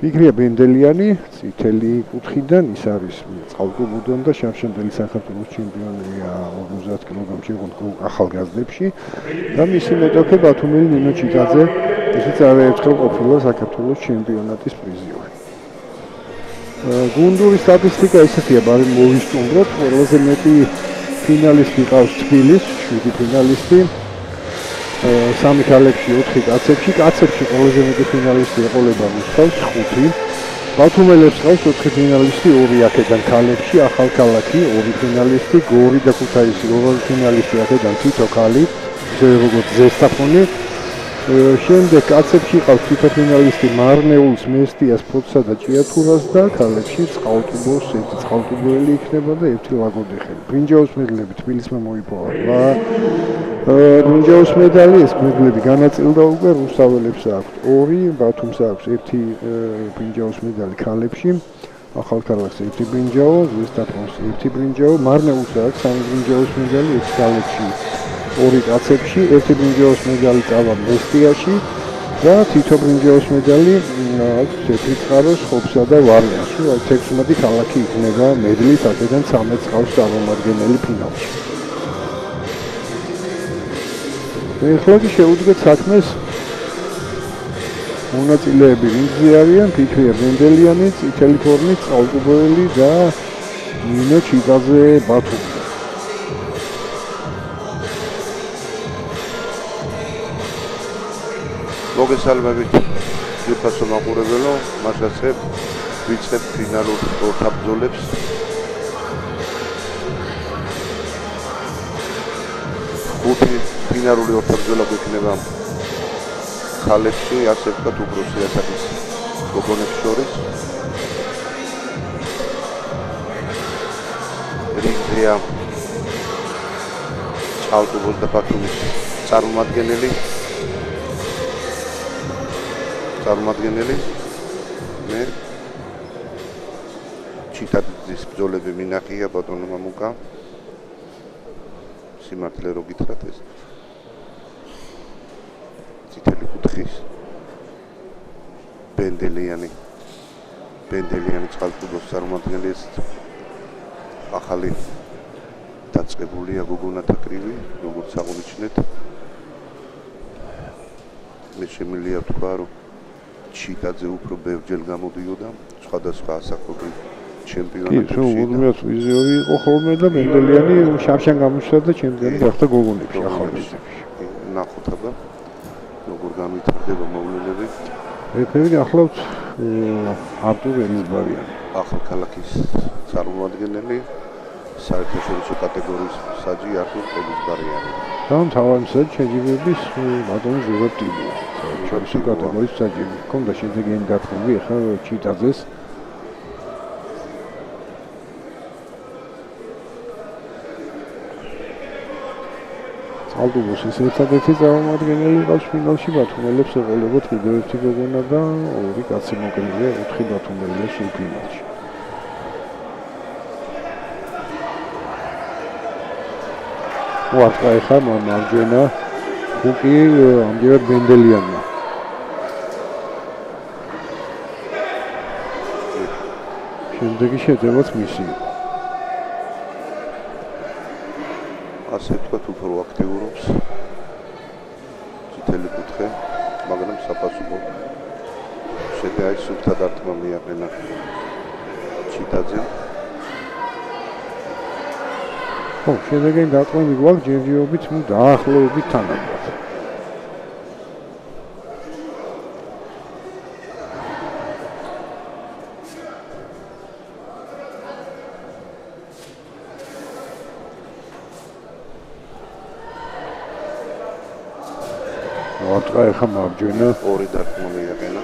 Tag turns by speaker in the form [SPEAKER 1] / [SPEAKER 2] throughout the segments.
[SPEAKER 1] პიქრია ბენდელიანი, წითელი კუთხიდან, ის არის წყალტუბოდან და შავშანტელი საქართველოს ჩემპიონია 50 კილოგრამში ახალგაზრდებში და მისი მეტოქე ბათუმელი ნინო ჩიტაძე, ისიც არაერთხელ ყოფილა საქართველოს ჩემპიონატის პრიზიორი. გუნდური სტატისტიკა ისეთია, ბარი მოვისტუმროთ, ყველაზე მეტი ფინალისტი ყავს თბილის, 7 ფინალისტი. 3 ქალებში, 4 კაცებში. კაცებში ყველაზე მეტი ფინალისტი ეყოლება რუსთავს 5. ბათუმელებს ყავს 4 ფინალისტი, 2 აქედან ქალებში, ახალქალაქი 2 ფინალისტი, გორი და ქუთაისი 2 ფინალისტი აქედან თითო ქალი, ისე როგორც ზესტაფონი. შემდეგ კაცებში ყავს თითო ფინალისტი მარნეულს, მესტიას, ფოცსა და ჭიათურას და ქალებში წყალტუბოს, ერთი წყალტუბოელი იქნება და ერთი ლაგოდეხელი. ბრინჯაოს მედლები თბილისმა მოიპოვა. ბრინჯაოს მედალი, ეს მედლები განაწილდა უკვე რუსთაველებს აქვთ 2, ბათუმს აქვს 1 ბრინჯაოს მედალი ქალებში, ახალქალაქს 1 ბრინჯაო, ზესტაფონს 1 ბრინჯაო, მარნეულს აქვს 3 ბრინჯაოს მედალი, 1 ქალებში, 2 კაცებში, 1 ბრინჯაოს მედალი წავა მესტიაში და თითო ბრინჯაოს მედალი აქვს თეთრიწყაროს, ხობსა და ვარნას. 16 ქალაქი იქნება მედლის, აქედან 13 ყავს წარმომადგენელი ფინალში. ეხლა კი შევუდგეთ საქმეს. მონაწილეები რინგზე არიან პიქრია ბენდელიანი, წითელი ფორმის წყალტუბოელი და ნინო ჩიტაძე ბათუმი.
[SPEAKER 2] მოგესალმებით ძვირფასო მაყურებელო, მასაცებ ვიწყებ ფინალურ ორთაბრძოლებს. ხუთი ფინალური ორთაბრძოლა გვექნება ქალებში, ასე ვთქვათ, უფროსი ასაკის გოგონებს შორის. რინგზეა წყალტუბოს და ბათუმის წარმომადგენელი. მე ჩიტაძის ბრძოლები მინახია ბატონო მამუკა. სიმართლე რო გითხრათ ეს წითელი კუთხის ბენდელიანი წყალტუბოს წარმომადგენელი, ეს ახალი დაწყებულია გოგონათა კრივი, როგორც აღნიშნეთ. მე შემიძლია ვთქვა, რომ ჩიტაძე უფრო ბევრჯერ გამოდიოდა სხვადასხვა ასაკობრივ ჩემპიონატებში.
[SPEAKER 1] უდმიათ ვიზიორი იყო ხოლმე და ბენდელიანი შავშან გამოსვლა და ჩემპიონი გახდა გოგონებში ახალგაზრდებში.
[SPEAKER 2] ნახოთ აბა როგორ განვითარდება მოვლენები.
[SPEAKER 1] მე ახლავთ არტურ ელიზბარიანი,
[SPEAKER 2] ახალქალაქის წარმომადგენელი, საერთაშორისო კატეგორიის მსაჯი არტურ ელიზბარიანი.
[SPEAKER 1] და მთავარ მსაჯ შეჯიბების ბატონი ჟურაბ ტიბია. საერთაშორისო კატეგორიის მსაჯი. ჰქონდა შედეგიანი გათხრები ახლა ჩიტაძეს. წყალტუბოს ის ერთადერთი წარმომადგენელი ყავს ფინალში, ბათუმელებს ეყოლებათ კიდევ ერთი გოგონა და 2 კაცი მოკლეა, 4 ბათუმელია სულ ფინალში. ვარტყა ეხა მარჯვენა ხუკი ამჯერად ბენდელიანია. შემდეგი შეტევაც მისი.
[SPEAKER 2] ასე ვთქვათ, უფრო აქტიურობს წითელი კუთხე, მაგრამ საფასურო შედეგი სულთა დარტყმა მიაყენა ჩიტაძემ. შედეგი დარტყმები გვაქვს ჯერჯერობით დაახლოებით თანაბრად.
[SPEAKER 1] ვარტყა ეხა მარჯვენა
[SPEAKER 2] 2 დარტყმა მიაყენა.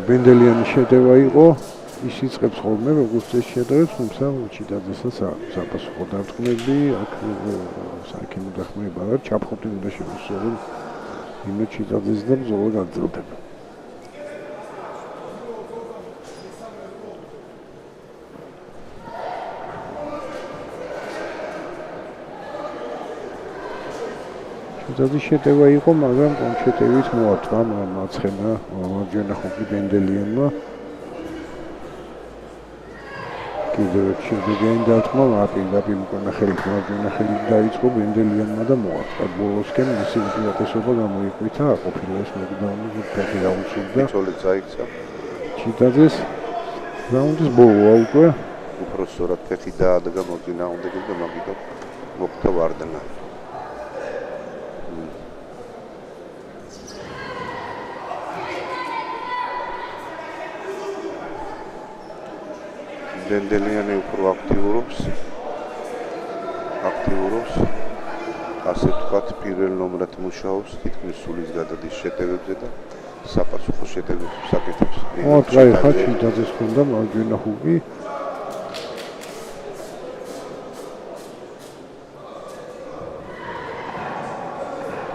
[SPEAKER 1] ბენდელიანი შეტევა იყო, ის იწყებს ხოლმე როგორც ეს შეტევებს, თუმცა ჩიტაძესაც აქვს საფასურო დარტყმები, აქ საქმე დახმარება არ ჩაფხუტი უნდა შემოსულიყო ნინო ჩიტაძეს და ბრძოლა გაგრძელდება. ჩიტაძის შეტევა იყო, მაგრამ კონჩეტევით მოარტყა მარცხენა მარჯვენა ხუთი ბენდელიანმა. კიდევ ერთ შედეგიანი დარტყმა პირდაპირ უკანა ხელით მარჯვენა ხელით დაიწყო ბენდელიანმა და მოაწყდა ბოლოსკენ მისი უპირატესობა გამოიკვითა ყოფილოს ნოკდაუნის ფეხი დაუწევდა
[SPEAKER 2] მიწოლი წაიქცა
[SPEAKER 1] ჩიტაძეს რაუნდის ბოლოა უკვე
[SPEAKER 2] უფრო სწორად ფეხი დაადგა მოწინააღმდეგე და მაგითო მოხდა ვარდნა ბენდელიანი უფრო აქტიურობს ასე ვთქვათ პირველ ნომრად მუშაობს თითქმის სულის გადადის შეტევებზე და საპასუხო შეტევებს საკეთებს
[SPEAKER 1] მოაწყდა ხა ჩიტაძეს ჰქონდა მარჯვენა ჰუკი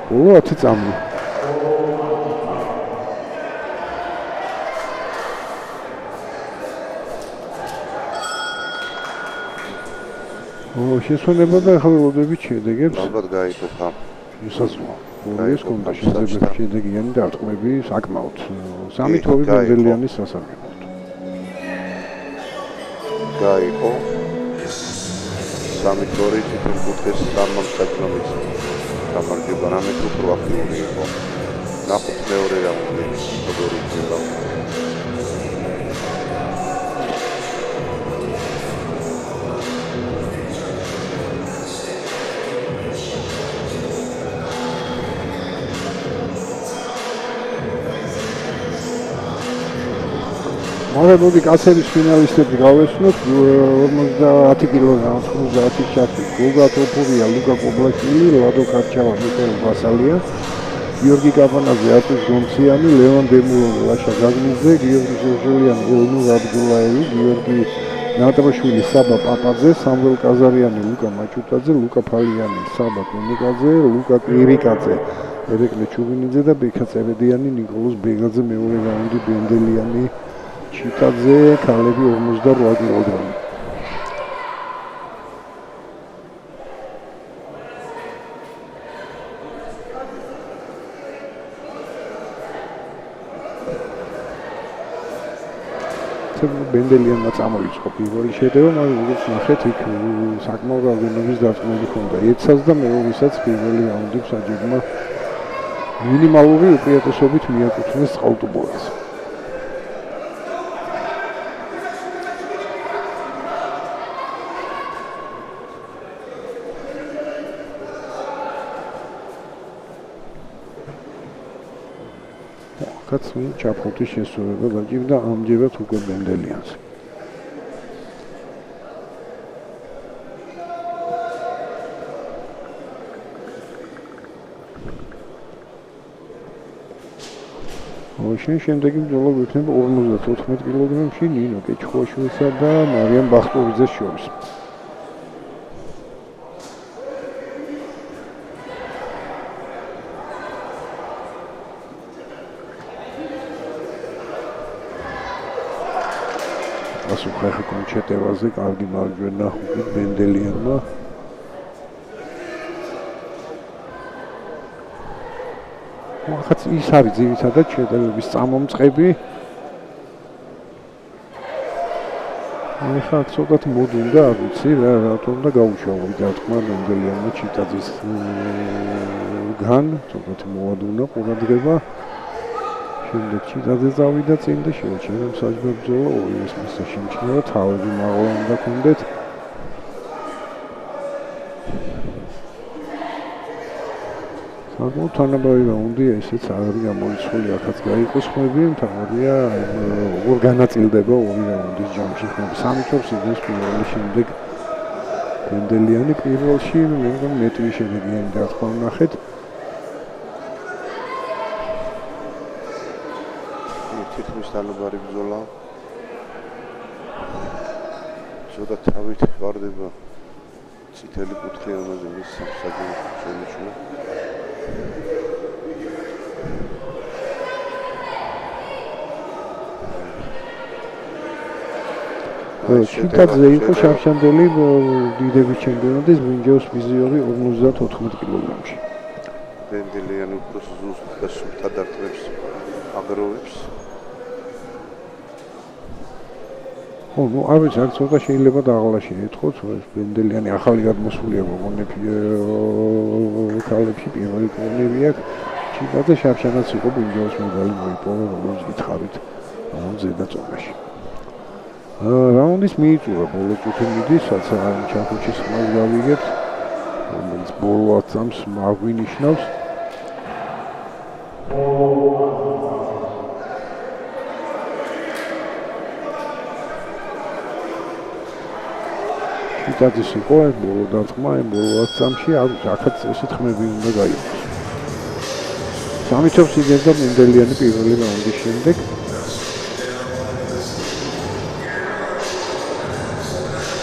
[SPEAKER 1] ბოლო 10 წამი შესვენება და ახლა ველოდებით შედეგებს.
[SPEAKER 2] ალბათ გაიყოფა.
[SPEAKER 1] შესაძლოა. ეს კონდა შეიძლება შედეგიანი დარტყმები საკმაოდ. სამი თვე ბენდელიანის სასარგებლოდ.
[SPEAKER 2] გაიყო. სამი თვე თვითონ კუთხეს სამმართველობის გამარჯვება რამე უფრო აქტიური იყო. ნახოთ მეორე რაუნდი. როგორი იქნება.
[SPEAKER 1] მოდი კაცების ფინალისტები გავესწროთ 50 კილოგრამ 90 ჩათი გოგა ტოპურია ლუკა კობლაშვილი ლადო კარჩავა მიხეილ ბასალია გიორგი კაპანაძე არტუს გომციანი ლევან დემულოვი ლაშა გაგნიძე გიორგი ჟურჟულიანი ელნურ აბდულაევი გიორგი ნატროშვილი საბა პაპაძე სამվել კაზარიანი ლუკა მაჭუტაძე ლუკა ფალიანი საბა გონიკაძე ლუკა კვირიკაძე ერეკლე ჩუბინიძე და ბექა წერედიანი ნიკოლოზ ბეგაძე მეორე რაუნდი ბენდელიანი ჩიტაძე ქალები 58 კილოგრამი. ბენდელიანმა წამოიწყო პირველი შეტევა, მაგრამ როგორც ნახეთ, იქ საკმაოდ რაოდენობის დარტყმები ჰქონდა. ერთსაც და მეორესაც პირველი რაუნდი საჯებმა მინიმალური უპირატესობით მიაკუთვნეს წყალტუბოას. კაცი ჩაფხუტის შესრულება გაჭირდა ამჯერად უკვე ბენდელიანს. შემდეგი ბრძოლა გვექნება 54 კილოგრამში ნინო კეჩხოაშვილსა და მარიამ ბახტოვიძეს შორის. ასუხახა კონჩეტევაზე კარგი მარჯვენა ჰუკი ბენდელიანმა ახაც ის არის ძირითადად შეტევების წამომწყები ახლა ცოტათ მოდი უნდა არ ვიცი რატომ უნდა გაუშავო დარტყმა ბენდელიანმა ჩიტაძის გან ცოტათ მოადუნა ყურადღება შემდეგ ჩიტაძე წავიდა წინ და შეეჩერა მსაჯბო ბრძოლა ორივეს მისცა შემჩნევა თავები მაღლა უნდა ქონდეთ საკმაოდ თანაბარი რაუნდია ესეც არ არის გამოიცვლი აქაც გაიყოს ხმები მთავარია როგორ განაწილდება ორი რაუნდის ჯამში ხმები სამი თორს იდეს პირველი შემდეგ ბენდელიანი პირველში მე მგონი მეტრი შედეგიანი დარტყმა ვნახეთ
[SPEAKER 2] თითქმის თანაბარი ბრძოლა ცოტა თავით ვარდება წითელი კუთხე ამაზე მის სამსაჯულო შემოჩულა
[SPEAKER 1] ჩიტაძე იყო შავშანდელი დიდების ჩემპიონატის ბრინჯაოს პრიზიორი 54 კილოგრამში.
[SPEAKER 2] ბენდელიანი უფრო ზუსტ და სუფთა დარტყმებს აგროვებს.
[SPEAKER 1] ხო, ну, არ ვიცი, აქ ცოტა შეიძლება დაღლა შეეთხოთ, ბენდელიანი ახალი გადმოსულია გოგონები ქალებში პირველი ტურნირი აქვს. ჩიტაძე შარშანაც იყო ბრინჯაოს მედალი მოიპოვა, როგორც გითხარით, ზედაწონაში. რაუნდის მიიწურა ბოლო წუთი მიდის, რაც ჩახუჩის ხმას გავიგებთ, რომელიც ბოლო ათამს აღვინიშნავს. ჩიტაძის იყო ბოლო დარტყმა, ბოლო ათამში, აქაც ესე თქმები უნდა გაიყოს. სამი თავს იგებდა მენდელიანი პირველი რაუნდის შემდეგ.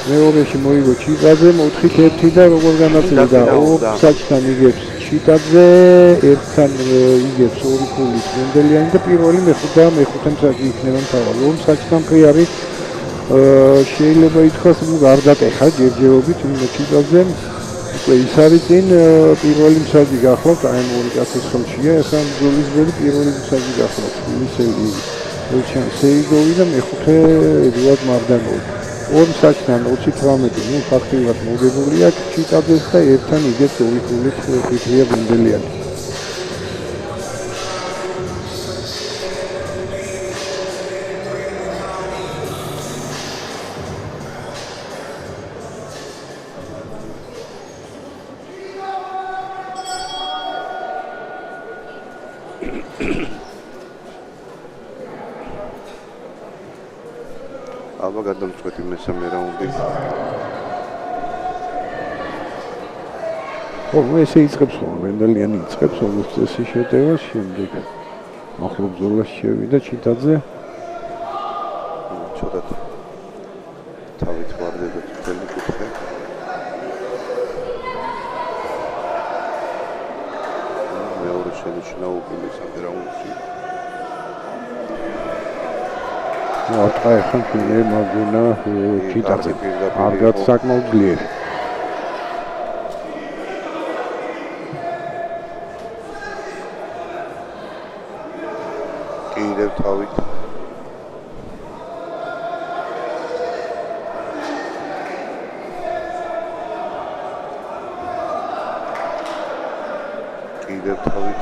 [SPEAKER 1] მეორეში მოიგო ჩიტაძე 4-1 და როგორ განაწილდა ოფსაიდთან იგებს ჩიტაძე, ერთთან იგებს 2 ქულით მენდელიანი და პირველი მეხუთე მსაჯი იქნება მთავარი. ოფსაიდთან კი არის შეიძლება ითქვას არ დატეხა ჯერჯერობით იმ ჩიტაძემ. ის არის წინ პირველი მსაჯი გახლავთ, აი ორი კაცის ხელშია, ახლა ბრძოლის ველი პირველი მსაჯი გახლავთ. ისელი ელჩან სეიგოვი და მეხუთე ედუარდ მარდანოვი. ორ მსაჯთან 28, ნუ ფაქტიურად მოგებულია ჩიტაძეს და ერთთან იგებს 2 ქულით ხიტრია ბენდელიანი.
[SPEAKER 2] აბა გადამწყვეტი მესამე რაუნდი.
[SPEAKER 1] ხო, ესე იწყებს ხოლმე ბენდელიანი იწყებს როგორც წესი შეტევას, შემდეგ ახლო ბრძოლაში შევიდა ჩიტაძე.
[SPEAKER 2] ცოტათ თავით ვარდება თითელი კუთხე. მეორე შენიშნა უპირისპირ რაუნდში.
[SPEAKER 1] ატყა ახლა ფილე მაგუნა ჩიტაძე არგად საკმაოდ ძლიერი.
[SPEAKER 2] კიდევ თავით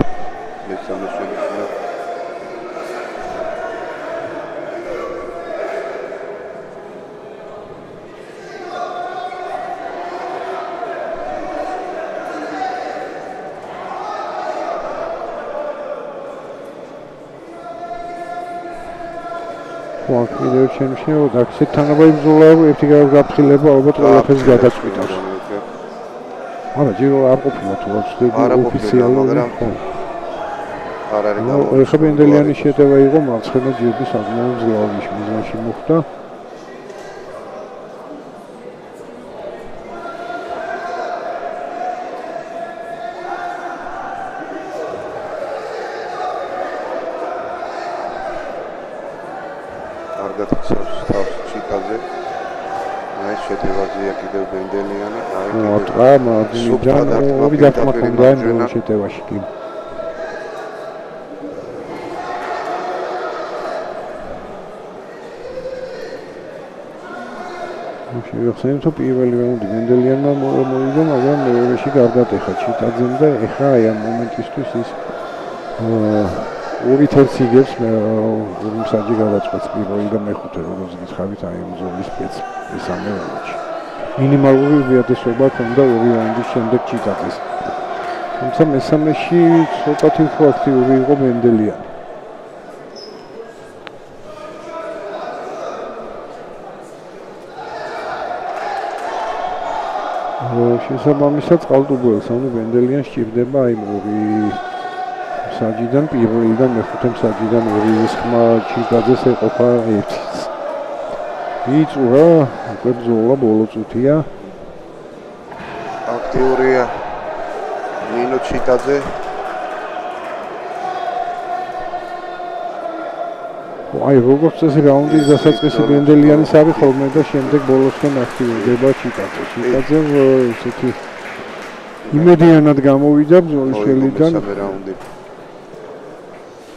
[SPEAKER 2] მესამე შენიშნა
[SPEAKER 1] კიდევ შენიშნებოდა აქ თანაბარი ბრძოლა ერთი გაფრთხილება ალბათ ყველაფერს გადაწყვიტავს. არა, ჯერო არ ყოფილა თუ ოფიციალური.
[SPEAKER 2] არ არის
[SPEAKER 1] ეხლა ბენდელიანის შეტევა იყო მარცხენა ჯიბის აღმოჩენილ ზლავის მიზანში მოხდა.
[SPEAKER 2] კარგად ხსავს თავს ჩიტაძე. აი შეტევაზეა კიდევ ბენდელიანი.
[SPEAKER 1] ატყა მაგინიდან ორი დარტყმა ჰქონდა იმ შეტევაში კი. შევახსენებ თუ პირველი რაუნდი ბენდელიანმა მოიგო, მაგრამ მეორეში გარდატეხა ჩიტაძემ და ეხლა აი ამ მომენტისთვის ის 2-1 იგებს მსაჯი გადაწყვეტს პირველი და მეხუთე, როგორც გითხარით, აი ამ ზოლის მესამე რაუნდში. მინიმალური უპირატესობა ჰქონდა ორი რაუნდის შემდეგ ჩიტაძეს. თუმცა მესამეში ცოტათი უფრო აქტიური იყო ბენდელიანი. შესაბამისად წყალტუბოელს, ანუ ბენდელიანს სჭირდება აი ორი მსაჯიდან პირველი და მეხუთე მსაჯიდან ორი ხმა ჩიტაძეს ეყოფა ერთის. იწურა, უკვე ბრძოლა ბოლო წუთია.
[SPEAKER 2] აქტიურია ნინო ჩიტაძე.
[SPEAKER 1] აი როგორც წესი რაუნდის დასაწყისი ბენდელიანის არის ხოლმე და შემდეგ ბოლოსთან აქტიურდება ჩიტაძე. ჩიტაძე ესეთი იმედიანად გამოვიდა ბრძოლის შელიდან.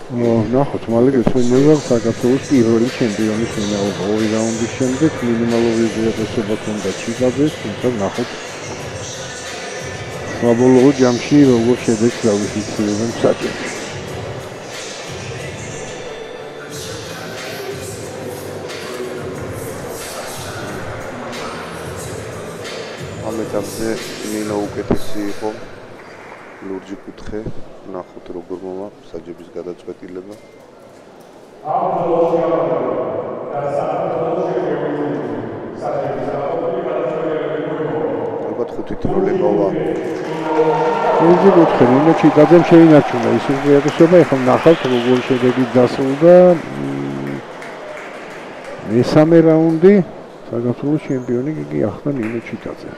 [SPEAKER 1] ნახოთ, მალე გეცვენება საქართველოს პირველი ჩემპიონის ვინაობა. 2 რაუნდის შემდეგ მინიმალური უზრუნველყოფა ჰქონდა ჩიკაძეს, თუმცა ნახოთ საბოლოო ჯამში როგორ შედეგს დავიფიქსირებენ საჭიროა.
[SPEAKER 2] ამ ეტაპზე ნინო უკეთესი იყო. ლურჯი კუთხე, ნახოთ როგორ მოვა საჯების გადაწყვეტილება. ალბათ 5 როლი მოვა.
[SPEAKER 1] ლურჯი კუთხე, ნინო ჩიკაძემ შეინარჩუნა ის უზრუნველყოფა, ეხლა ნახავთ როგორ შედეგი დასრულდა. მესამე რაუნდი საქართველოს ჩემპიონი გიგი ახლა ნინო ჩიკაძე.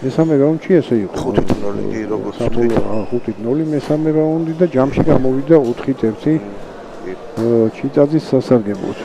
[SPEAKER 1] მესამე რაუნდში ესე იყო
[SPEAKER 2] 5-0 კი როგორც
[SPEAKER 1] საბოლოო 5-0 მესამე რაუნდი და ჯამში გამოვიდა 4-1 ჩიტაძის სასარგებლოდ.